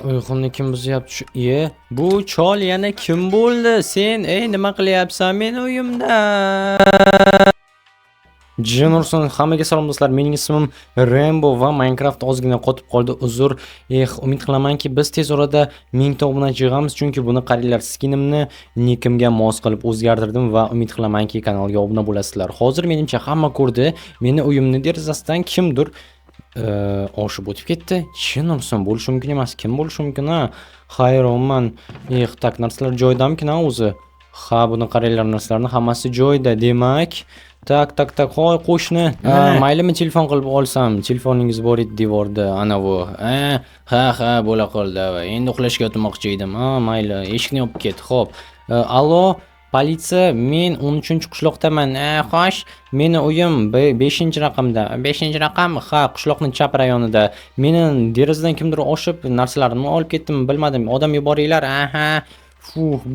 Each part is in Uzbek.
Uyqumni kim buzyapti shu? Bu chol yana kim bo'ldi? Sen, nima qilyapsan meni uyimda? Jin ursin, hammaga salom do'stlar. Mening ismim Rainbow va Minecraft ozgina qotib qoldi. Uzr. Umid qilamanki biz tez orada 1000 ta obunachi yig'amiz, chunki buni qaranglar, skinimni nickimga mos qilib o'zgartirdim va umid qilamanki kanalga obuna bo'lasizlar. Hozir menimcha hamma ko'rdi. Meni uyimni derazasidan kimdir oshib o'tib ketdi. Jin ursin, bo'lishi mumkin emas. Kim bo'lishi mumkin? Hayronman. Tak, narsalar joyidamikin o'zi? Ha, buni qaranglar, narsalarning hammasi joyida. Demak, tak, hoy qo'shni. Maylimi telefon qilib olsam? Telefoningiz bor edi devorda, ana bu. Ha, bo'la qoldi. Endi uxlashga yotmoqchi edim. Mayli, eshikni yopib ket. Xo'p. Allo, politsiya, men 13-qishloqdaman. Xo'sh, meni uyim 5-raqamda. 5-raqam? Ha, qishloqning chap rayonida. Meni derazadan kimdir oshib, narsalarimni olib ketdim, bilmadim. Odam yuboringlar.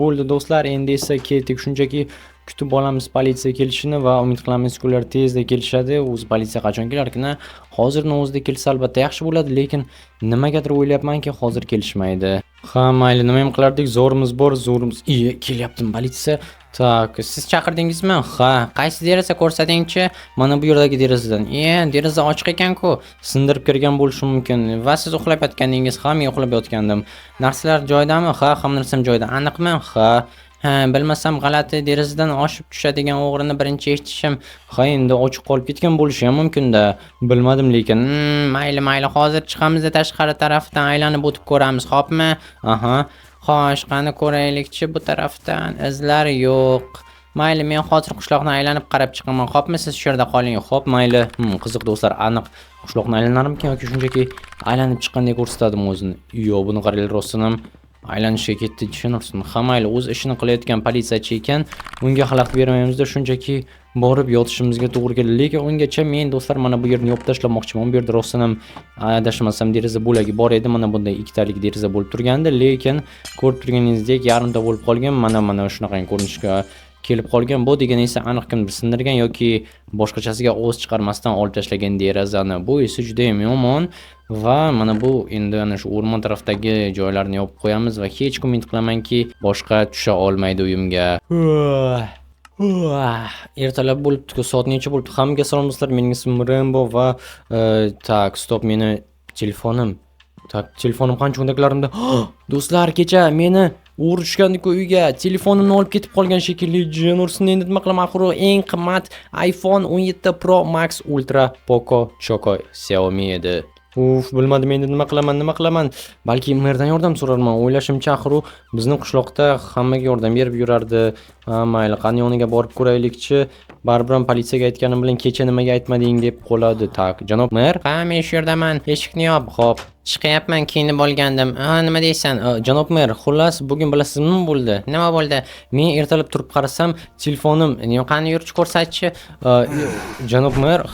Bo'ldi do'stlar, endi esa ketdik. Shunchaki kutib olamiz politsiya kelishini va umid qilamiz ular tezda kelishadi. O'zi politsiya qachon kelarkin? Hozirning o'zida kelsa albatta yaxshi bo'ladi, lekin nimagadir o'ylayapmanki hozir kelishmaydi. Ha, mayli, nima ham qilardik? Zo'rimiz bor, zo'rimiz. Kelyapti politsiya. Tak, siz chaqirdingizmi? Ha, qaysi deraza ko'rsatingchi? Mana bu yerdagi derazadan. Deraza ochiq ekan-ku. Sindirib kirgan bo'lishi mumkin. Va siz uxlab yotganingiz, ham men uxlab yotgandim. Narsalar joyidami? Ha, hamma narsam joyida. Aniqmi? Ha, bilmasam g'alati derazadan oshib tushadigan o'g'rini birinchi eshitishim. Ha, endi ochiq qolib ketgan bo'lishi ham mumkin-da. Bilmadim lekin. Mayli, hozir chiqamiz tashqari tarafdan aylanib o'tib ko'ramiz, xo'pmi? Xo'sh, qani ko'raylikchi bu tarafdan. Izlar yo'q. Mayli, men hozir qishloqni aylanib qarab chiqaman. Xo'pmi, siz shu yerda qoling. Xo'p, mayli. Qiziq do'stlar, aniq qishloqni aylanarmikan yoki shunchaki aylanib chiqqandek ko'rsatadimi o'zini? Yo'q, buni qaranglar, rostdan ham aylanishga ketdi, tushunursin. Mayli, o'z ishini qilayotgan politsiyachi ekan, unga xalaqit bermaymiz-da, shunchaki borib yotishimizga to'g'ri keladi. Lekin ungacha men do'stlar mana bu yerni yopib tashlamoqchiman. Bu yerda rostdan ham adashmasam deraza bo'lagi bor edi. Mana bunday ikkitalik deraza bo'lib turgandi, lekin ko'rib turganingizdek yarimta bo'lib qolgan. Mana shunaqa ko'rinishga kelib qolgan. Bu degani esa aniq kimdir sindirgan yoki boshqachasiga ovoz chiqarmasdan olib tashlagan derazani. Bu esa juda ham yomon. Va mana bu endi ana shu o'rmon tarafdagi joylarni yopib qo'yamiz va hech kim umid qilamanki boshqa tusha olmaydi uyimga. Ertalab bo'libdi-ku, soat necha bo'libdi? Hammaga salom do'stlar, mening ismim Rainbow va tak, stop, meni telefonim. Tak, telefonim qancha kundaklarimda. Do'stlar, kecha meni o'g'ri tushgandiku uyga, telefonimni olib ketib qolgan shekilli. Jin ursin, endi nima qilaman? Axir eng qimmat iPhone 17 Pro Max Ultra Poco Choco Xiaomi edi. Bilmadim endi nima qilaman. Balki merdan yordam so'rarman. O'ylashimcha axir u bizning qishloqda hammaga yordam berib yurardi. Mayli, qani yoniga borib ko'raylikchi. Baribir ham politsiyaga aytganim bilan kecha nimaga aytmading deb qoladi. Tak, janob mer. Men shu yerdaman. Eshikni yop. Xo'p, chiqyapman, kiyinib olgandim. Nima deysan? Janob mer, xullas, bugun bilasizmi nima bo'ldi? Nima bo'ldi? Men ertalab turib qarasam, telefonim, qani yurchi ko'rsatchi. Janob mer,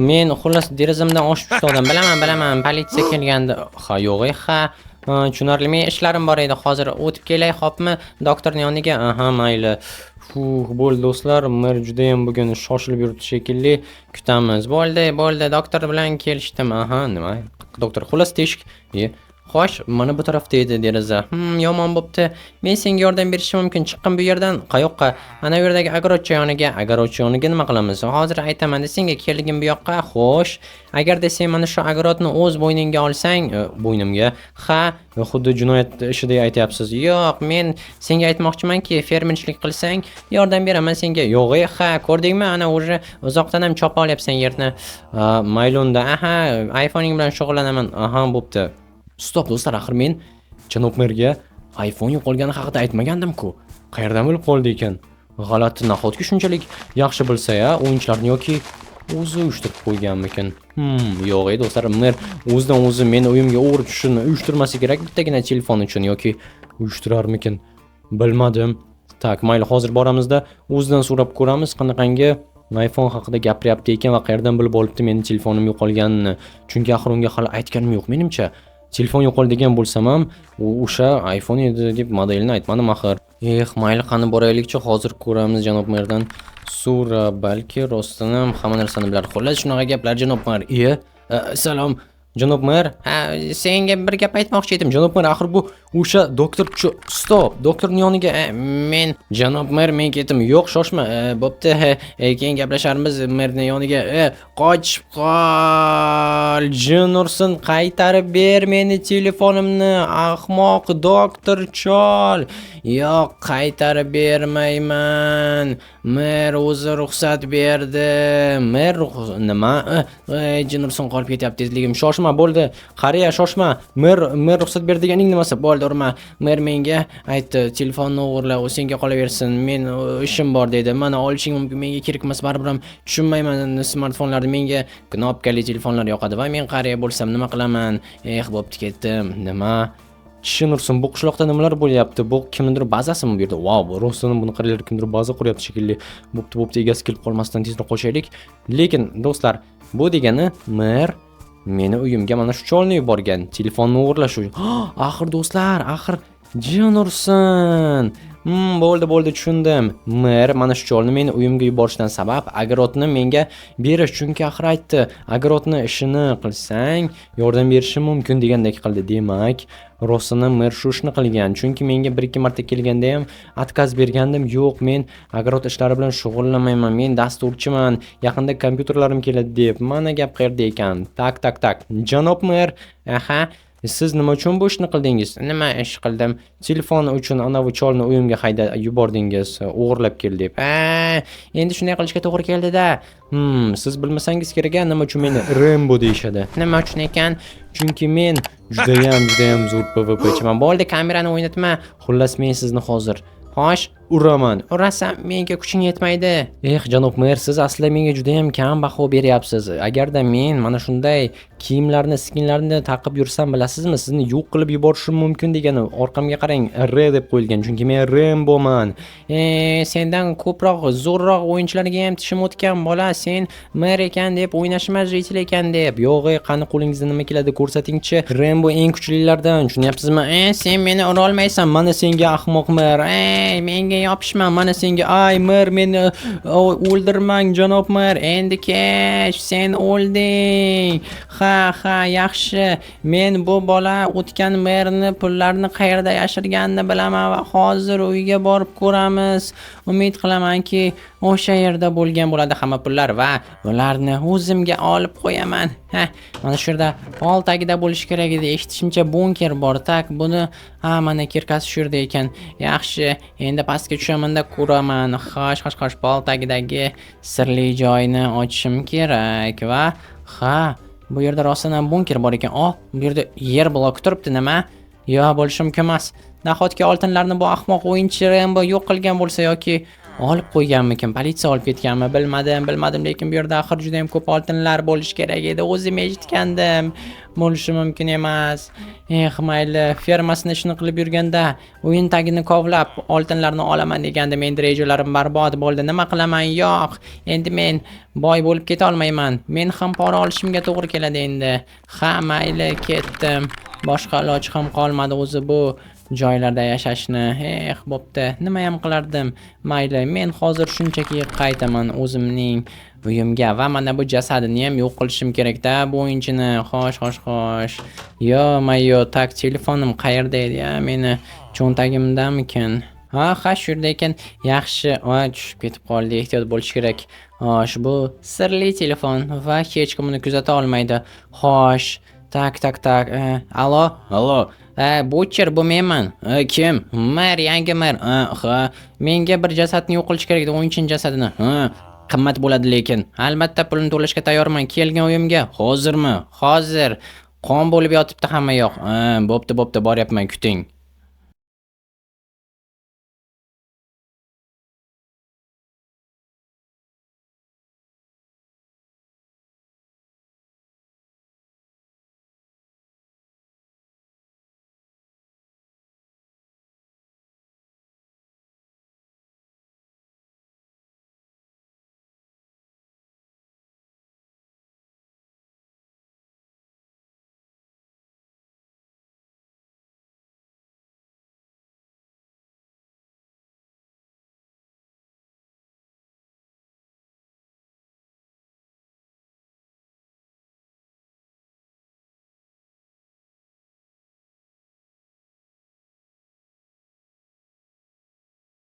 men xullas derazamdan oshib tushdi odam. Bilaman, politsiya kelgandi. Yo'q, tushunarli. Men ishlarim bor edi. Hozir o'tib kelay, xo'pmi? Doktorning yoniga. Mayli. Bo'ldi do'stlar, mer juda ham bugun shoshilib yuribdi shekilli. Kutamiz. Bo'ldi, doktor bilan kelishdim. Nima? Doktor, xullas teshik. Xo'sh, mana bu tarafda edi deraza. Yomon bo'pti. Men senga yordam berishim mumkin. Chiqqin bu yerdan. Qayoqqa? Ana bu yerdagi огородchi yoniga. Огородchi yoniga nima qilamiz? Hozir aytaman, senga kelgin bu yoqqa. Xo'sh, agarda sen mana shu огородni o'z bo'yningga olsang, bo'ynimga, xuddi jinoyat ishidek aytyapsiz. Yo'q, men senga aytmoqchimanki, fermerchilik qilsang, yordam beraman senga. Yo'q, ko'rdingmi? Ana o'sha uzoqdan ham chopa olyapsan yerni. Mayli unda. iPhone'ing bilan shug'ullanaman. Bo'pti. Stop do'stlar, axir men janob merga iPhone yo'qolgani haqida aytmagandim-ku. Qayerdan bilib qoldi ekan? G'alati, nahotki shunchalik yaxshi bilsa-ya, o'yinchilarni yoki o'zi uyushtirib qo'yganmikin? Yo'q, do'stlar, mer o'zidan o'zi meni uyimga o'g'ri tushishini uyushtirmasa kerak, bittagina telefon uchun yoki uyushtirarmikin? Bilmadim. Tak, mayli, hozir boramizda o'zidan so'rab ko'ramiz qanaqangi iPhone haqida gapiryapti ekan va qayerdan bilib olibdi meni telefonim yo'qolganini. Chunki axir unga hali aytganim yo'q menimcha. Telefon yo'qoldi degan bo'lsam ham, o'sha iPhone edi deb modelini aytmadim axir. Mayli, qani boraylikchi, hozir ko'ramiz janob merdan. Balki rostdan ham hamma narsani bilar. Xullas, shunaqa gaplar janob mer. Salom. janob mer, senga bir gap aytmoqchi edim. Janob mer, axir bu o'sha doktor stop, doktorning yoniga men janob mer, men ketdim. Yo'q, shoshma. Bo'pti, keyin gaplasharmiz merning yoniga. Qochib qol. Jinursin, qaytarib ber meni telefonimni, ahmoq doktor chol. Yo'q, qaytarib bermayman. Mer o'zi ruxsat berdi. Mer nima? Jinursin qolib ketyapti tezligim. Shoshma, bo'ldi. Qariya, shoshma. Mer ruxsat berdi deganing nimasi? Bo'ldi, urma. Mer menga aytdi, telefonni o'g'irla, u senga qolaversin. Men ishim bor dedi. Mana olishing mumkin, menga kerak emas, baribir ham tushunmayman smartfonlarni. Menga knopkali telefonlar yoqadi va men qariya bo'lsam nima qilaman? Bo'pti, ketdim. Nima? Tushunursin, bu qishloqda nimalar bo'lyapti? Bu kimnidir bazasimi bu yerda? Vau, rostdan buni qariyalar kimdir baza quryapti shekilli. Bo'pti, egasi kelib qolmasdan tezroq qo'shaylik. Lekin do'stlar, bu degani mer meni uyimga mana shu cholni yuborgan, telefonni o'g'irlash uchun. Axir do'stlar, axir Jinursin. Bo'ldi, tushundim. Mer mana shu cholni meni uyimga yuborishidan sabab огородni menga berish, chunki axir aytdi, огородni ishini qilsang yordam berishim mumkin degandek qildi. Demak, rostini mer shu ishni qilgan, chunki menga 1-2 marta kelganda ham отказ bergandim. Yo'q, men огород ishlari bilan shug'ullanmayman, men dasturchiman, yaqinda kompyuterlarim keladi deb. Mana gap qayerda ekan? Tak. Janob mer, siz nima uchun bu ishni qildingiz? Nima ish qildim? Telefon uchun anavi cholni uyimga haydab yubordingiz, o'g'irlab kel deb. Endi shunday qilishga to'g'ri keldi-da. Siz bilmasangiz kerak, nima uchun meni Rambo deyshadi? Nima uchun ekan? Chunki men judayam zo'r PvPchiman. Bo'ldi, kamerani o'ynatma. Xullas, men sizni hozir uraman. Urasam menga kuching yetmaydi. Janob mer, siz aslida menga juda ham kam baho beryapsiz. Agarda men mana shunday kiyimlarni, skinlarni taqib yursam, bilasizmi, sizni yo'q qilib yuborishim mumkin degani. Orqamga qarang, R deb qo'yilgan, chunki men Ramboman. Sendan ko'proq, zo'rroq o'yinchilarga ham tishim o'tgan bola, sen mer ekan deb o'ynashmas, jitil ekan deb. Yo'q, qani qo'lingizda nima keladi ko'rsatingchi. Rambo eng kuchlilardan, tushunyapsizmi? Sen meni ura olmaysan, mana senga ahmoq mer. Menga yopishma, mana senga mer, meni o'ldirmang janob mer. Endi kech, sen o'lding. Ha, yaxshi. Men bu bola o'tgan merni pullarni qayerda yashirganini bilaman va hozir uyiga borib ko'ramiz. Umid qilamanki, o'sha yerda bo'lgan bo'ladi hamma pullar va ularni o'zimga olib qo'yaman. Mana shu yerda pol tagida bo'lish kerak edi. Eshitishimcha bunker bor. Tak, buni mana kirkasi shu yerda ekan. Yaxshi, endi pastga tushamanda ko'raman. Xo'sh, pol tagidagi sirli joyni ochishim kerak va bu yerda rostdan ham bunker bor ekan. Bu yerda yer bloki turibdi, nima? Yo'q, bo'lishi mumkin emas. Nahotki oltinlarni bu ahmoq o'yinchi Rambo yo'q qilgan bo'lsa yoki olib qo'yganmikin, politsiya olib ketganmi? Bilmadim, lekin bu yerda axir juda ham ko'p oltinlar bo'lish kerak edi. O'zim eshitgandim. Bo'lishi mumkin emas. Mayli, fermasini ishini qilib yurganda o'yin tagini kovlab oltinlarni olaman degandim. Endi rejalarim barbod bo'ldi. Nima qilaman? Yo'q. Endi men boy bo'lib keta olmayman. Men ham pora olishimga to'g'ri keladi endi. Mayli, ketdim. Boshqa iloj ham qolmadi o'zi bu joylarda yashashni. Bo'pti, nima ham qilardim? Mayli, men hozir shunchaki qaytaman o'zimning uyimga va mana bu jasadini ham yo'q qilishim kerak-da, bu o'yinchini. Xo'sh. Yo, tak, telefonim qayerda edi? Meni cho'ntagimdamikin? Shu yerda ekan. Yaxshi, tushib ketib qoldi. Ehtiyot bo'lish kerak. Bu sirli telefon va hech kim uni kuzata olmaydi. Xo'sh, tak. Allo. Butcher, bu menman. Kim? Mer, yangi mer. Menga bir jasadni yo'q qilish kerak edi, o'yinchining jasadini. Qimmat bo'ladi lekin. Albatta pulni to'lashga tayyorman. Kelgan uyimga. Hozirmi? Hozir. Qon bo'lib yotibdi hamma yoq. Bo'pti, boryapman, kuting.